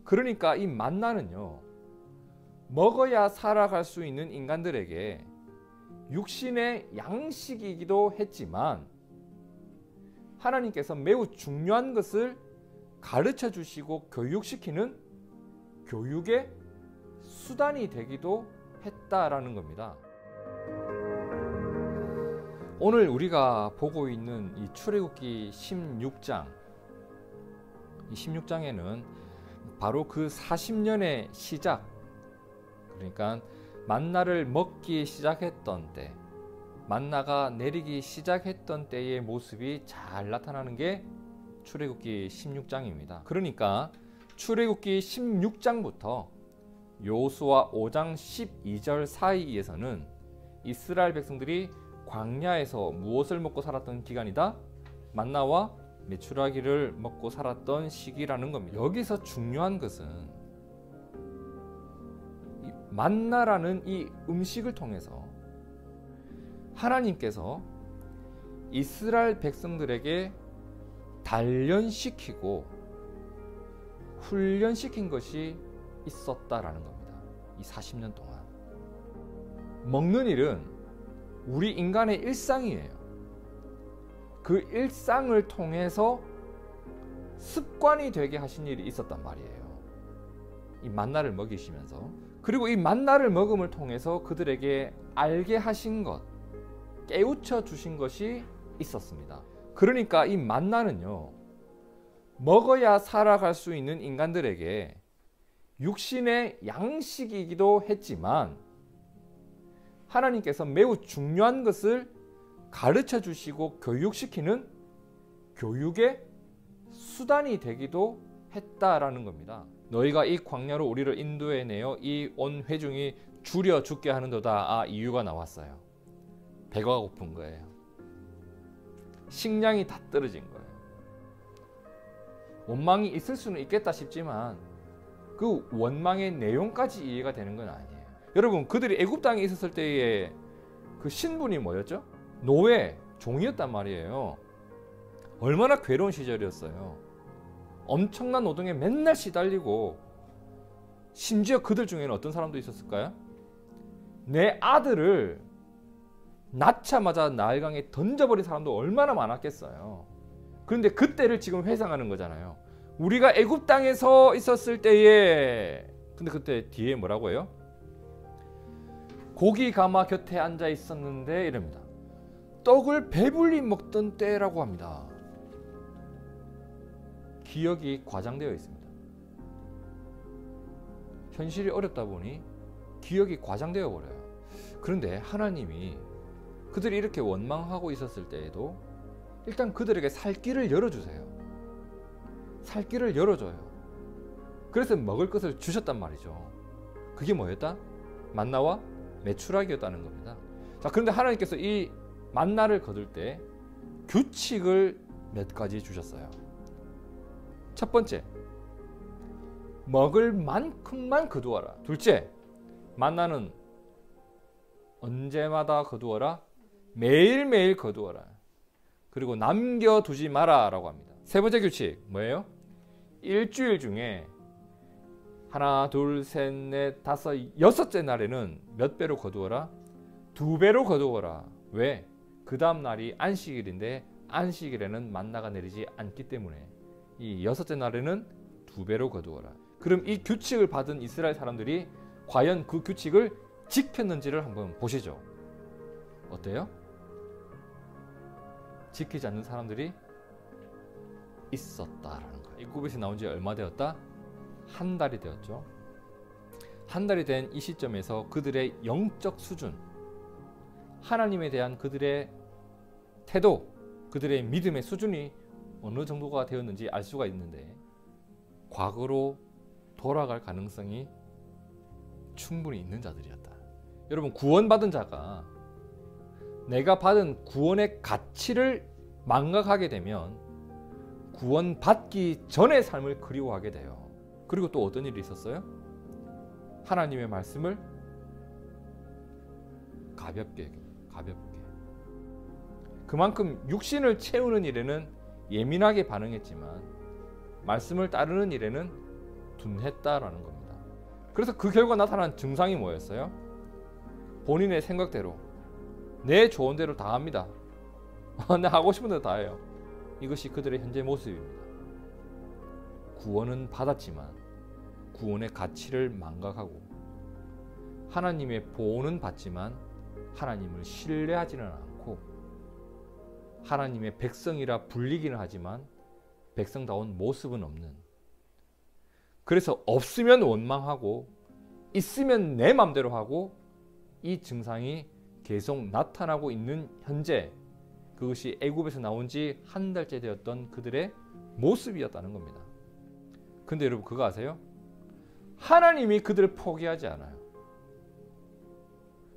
그러니까 이 만나는요, 먹어야 살아갈 수 있는 인간들에게 육신의 양식이기도 했지만 하나님께서 매우 중요한 것을 가르쳐 주시고 교육시키는 교육의 수단이 되기도 했다라는 겁니다. 오늘 우리가 보고 있는 이 출애굽기 16장, 이 16장에는 바로 그 40년의 시작, 그러니까 만나를 먹기 시작했던 때, 만나가 내리기 시작했던 때의 모습이 잘 나타나는 게 출애굽기 16장입니다. 그러니까 출애굽기 16장부터 여호수아 5장 12절 사이에서는 이스라엘 백성들이 광야에서 무엇을 먹고 살았던 기간이다? 만나와 메추라기를 먹고 살았던 시기라는 겁니다. 여기서 중요한 것은 이 만나라는 이 음식을 통해서 하나님께서 이스라엘 백성들에게 단련시키고 훈련시킨 것이 있었다라는 겁니다. 이 40년 동안 먹는 일은 우리 인간의 일상이에요. 그 일상을 통해서 습관이 되게 하신 일이 있었단 말이에요. 이 만나를 먹이시면서, 그리고 이 만나를 먹음을 통해서 그들에게 알게 하신 것, 깨우쳐 주신 것이 있었습니다. 그러니까 이 만나는요, 먹어야 살아갈 수 있는 인간들에게 육신의 양식이기도 했지만 하나님께서 매우 중요한 것을 가르쳐 주시고 교육시키는 교육의 수단이 되기도 했다라는 겁니다. 너희가 이 광야로 우리를 인도해내어 이 온 회중이 줄여 죽게 하는도다. 이유가 나왔어요. 배가 고픈 거예요. 식량이 다 떨어진 거예요. 원망이 있을 수는 있겠다 싶지만 그 원망의 내용까지 이해가 되는 건 아니에요. 여러분, 그들이 애굽 땅에 있었을 때의 그 신분이 뭐였죠? 노예, 종이었단 말이에요. 얼마나 괴로운 시절이었어요. 엄청난 노동에 맨날 시달리고, 심지어 그들 중에는 어떤 사람도 있었을까요? 내 아들을 낳자마자 나일강에 던져버린 사람도 얼마나 많았겠어요. 그런데 그때를 지금 회상하는 거잖아요. 우리가 애굽 땅에서 있었을 때에, 근데 그때 뒤에 뭐라고 해요? 고기 가마 곁에 앉아 있었는데 이럽니다. 떡을 배불리 먹던 때라고 합니다. 기억이 과장되어 있습니다. 현실이 어렵다 보니 기억이 과장되어 버려요. 그런데 하나님이 그들이 이렇게 원망하고 있었을 때에도 일단 그들에게 살 길을 열어주세요. 살 길을 열어줘요. 그래서 먹을 것을 주셨단 말이죠. 그게 뭐였다? 만나와 메추라기였다는 겁니다. 자, 그런데 하나님께서 이 만나를 거둘 때 규칙을 몇 가지 주셨어요. 첫 번째, 먹을 만큼만 거두어라. 둘째, 만나는 언제마다 거두어라? 매일매일 거두어라. 그리고 남겨두지 마라 라고 합니다. 세 번째 규칙 뭐예요? 일주일 중에 하나, 둘, 셋, 넷, 다섯, 여섯째 날에는 몇 배로 거두어라? 2배로 거두어라. 왜? 그 다음 날이 안식일인데 안식일에는 만나가 내리지 않기 때문에 이 여섯째 날에는 2배로 거두어라. 그럼 이 규칙을 받은 이스라엘 사람들이 과연 그 규칙을 지켰는지를 한번 보시죠. 어때요? 지키지 않는 사람들이 있었다라는 거예요. 애굽에서 나온 지 얼마 되었다? 한 달이 되었죠. 한 달이 된 이 시점에서 그들의 영적 수준, 하나님에 대한 그들의 태도, 그들의 믿음의 수준이 어느 정도가 되었는지 알 수가 있는데 과거로 돌아갈 가능성이 충분히 있는 자들이었다. 여러분, 구원받은 자가 내가 받은 구원의 가치를 망각하게 되면 구원받기 전의 삶을 그리워하게 돼요. 그리고 또 어떤 일이 있었어요? 하나님의 말씀을 가볍게 그만큼 육신을 채우는 일에는 예민하게 반응했지만 말씀을 따르는 일에는 둔했다라는 겁니다. 그래서 그 결과 나타난 증상이 뭐였어요? 본인의 생각대로 내 좋은 대로 다 합니다. 내 하고 싶은 대로 다 해요. 이것이 그들의 현재 모습입니다. 구원은 받았지만 구원의 가치를 망각하고 하나님의 보호는 받지만 하나님을 신뢰하지는 않고 하나님의 백성이라 불리기는 하지만 백성다운 모습은 없는, 그래서 없으면 원망하고 있으면 내 맘대로 하고 이 증상이 계속 나타나고 있는 현재, 그것이 애굽에서 나온 지 한 달째 되었던 그들의 모습이었다는 겁니다. 근데 여러분 그거 아세요? 하나님이 그들을 포기하지 않아요.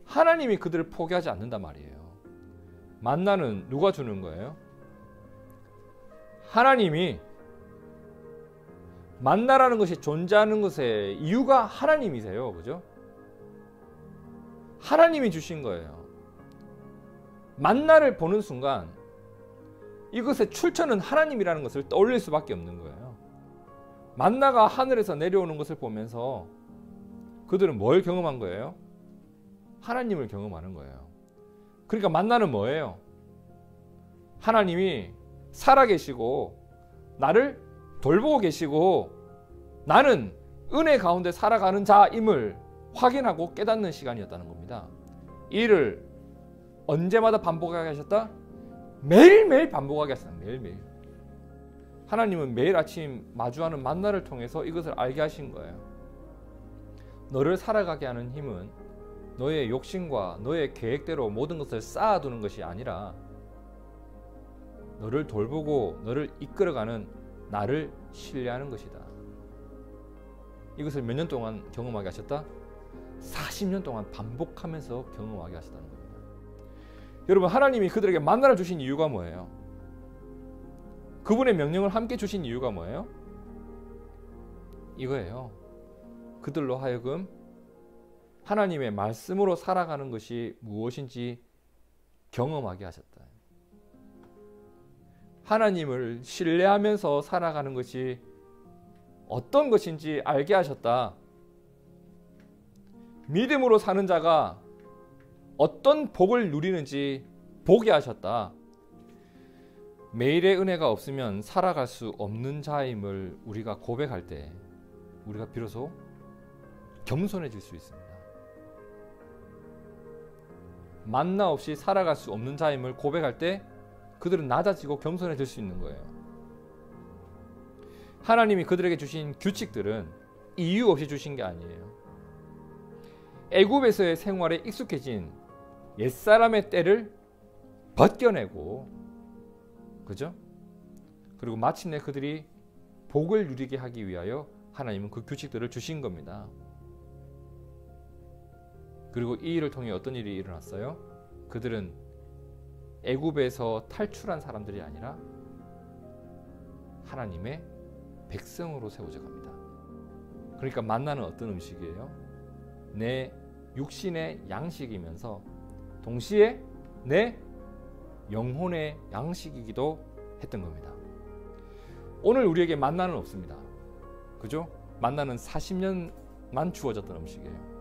하나님이 그들을 포기하지 않는단 말이에요. 만나는 누가 주는 거예요? 하나님이. 만나라는 것이 존재하는 것의 이유가 하나님이세요. 그죠? 하나님이 주신 거예요. 만나를 보는 순간 이것의 출처는 하나님이라는 것을 떠올릴 수밖에 없는 거예요. 만나가 하늘에서 내려오는 것을 보면서 그들은 뭘 경험한 거예요? 하나님을 경험하는 거예요. 그러니까 만나는 뭐예요? 하나님이 살아계시고 나를 돌보고 계시고 나는 은혜 가운데 살아가는 자임을 확인하고 깨닫는 시간이었다는 겁니다. 이를 언제마다 반복하게 하셨다? 매일매일 반복하게 하셨다. 매일매일. 하나님은 매일 아침 마주하는 만나를 통해서 이것을 알게 하신 거예요. 너를 살아가게 하는 힘은 너의 욕심과 너의 계획대로 모든 것을 쌓아두는 것이 아니라 너를 돌보고 너를 이끌어가는 나를 신뢰하는 것이다. 이것을 몇 년 동안 경험하게 하셨다? 40년 동안 반복하면서 경험하게 하셨다는 겁니다. 여러분, 하나님이 그들에게 만나를 주신 이유가 뭐예요? 그분의 명령을 함께 주신 이유가 뭐예요? 이거예요. 그들로 하여금 하나님의 말씀으로 살아가는 것이 무엇인지 경험하게 하셨다. 하나님을 신뢰하면서 살아가는 것이 어떤 것인지 알게 하셨다. 믿음으로 사는 자가 어떤 복을 누리는지 보게 하셨다. 매일의 은혜가 없으면 살아갈 수 없는 자임을 우리가 고백할 때 우리가 비로소 겸손해질 수 있습니다. 만나 없이 살아갈 수 없는 자임을 고백할 때 그들은 낮아지고 겸손해질 수 있는 거예요. 하나님이 그들에게 주신 규칙들은 이유 없이 주신 게 아니에요. 애굽에서의 생활에 익숙해진 옛사람의 때를 벗겨내고, 그죠? 그리고 마침내 그들이 복을 누리게 하기 위하여 하나님은 그 규칙들을 주신 겁니다. 그리고 이 일을 통해 어떤 일이 일어났어요? 그들은 애굽에서 탈출한 사람들이 아니라 하나님의 백성으로 세워져 갑니다. 그러니까 만나는 어떤 음식이에요? 내 육신의 양식이면서 동시에 내 영혼의 양식이기도 했던 겁니다. 오늘 우리에게 만나는 없습니다. 그죠? 만나는 40년만 주어졌던 음식이에요.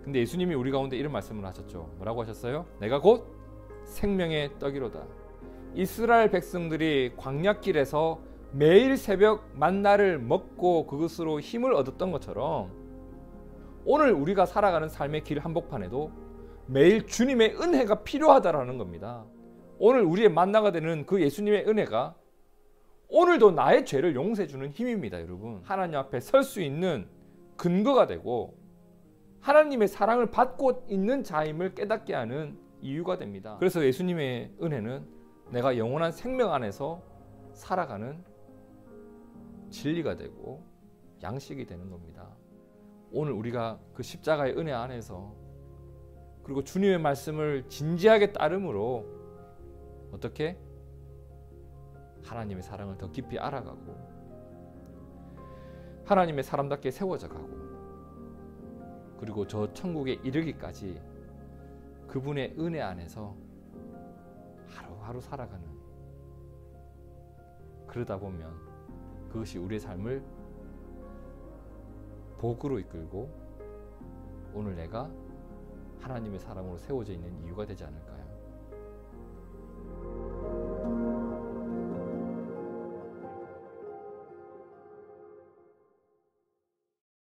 근데 예수님이 우리 가운데 이런 말씀을 하셨죠. 뭐라고 하셨어요? 내가 곧 생명의 떡이로다. 이스라엘 백성들이 광야길에서 매일 새벽 만나를 먹고 그것으로 힘을 얻었던 것처럼 오늘 우리가 살아가는 삶의 길 한복판에도 매일 주님의 은혜가 필요하다라는 겁니다. 오늘 우리의 만나가 되는 그 예수님의 은혜가 오늘도 나의 죄를 용서해주는 힘입니다. 여러분, 하나님 앞에 설 수 있는 근거가 되고 하나님의 사랑을 받고 있는 자임을 깨닫게 하는 이유가 됩니다. 그래서 예수님의 은혜는 내가 영원한 생명 안에서 살아가는 진리가 되고 양식이 되는 겁니다. 오늘 우리가 그 십자가의 은혜 안에서 그리고 주님의 말씀을 진지하게 따름으로 어떻게 하나님의 사랑을 더 깊이 알아가고 하나님의 사람답게 세워져 가고 그리고 저 천국에 이르기까지 그분의 은혜 안에서 하루하루 살아가는, 그러다 보면 그것이 우리의 삶을 복으로 이끌고 오늘 내가 하나님의 사람으로 세워져 있는 이유가 되지 않을까요?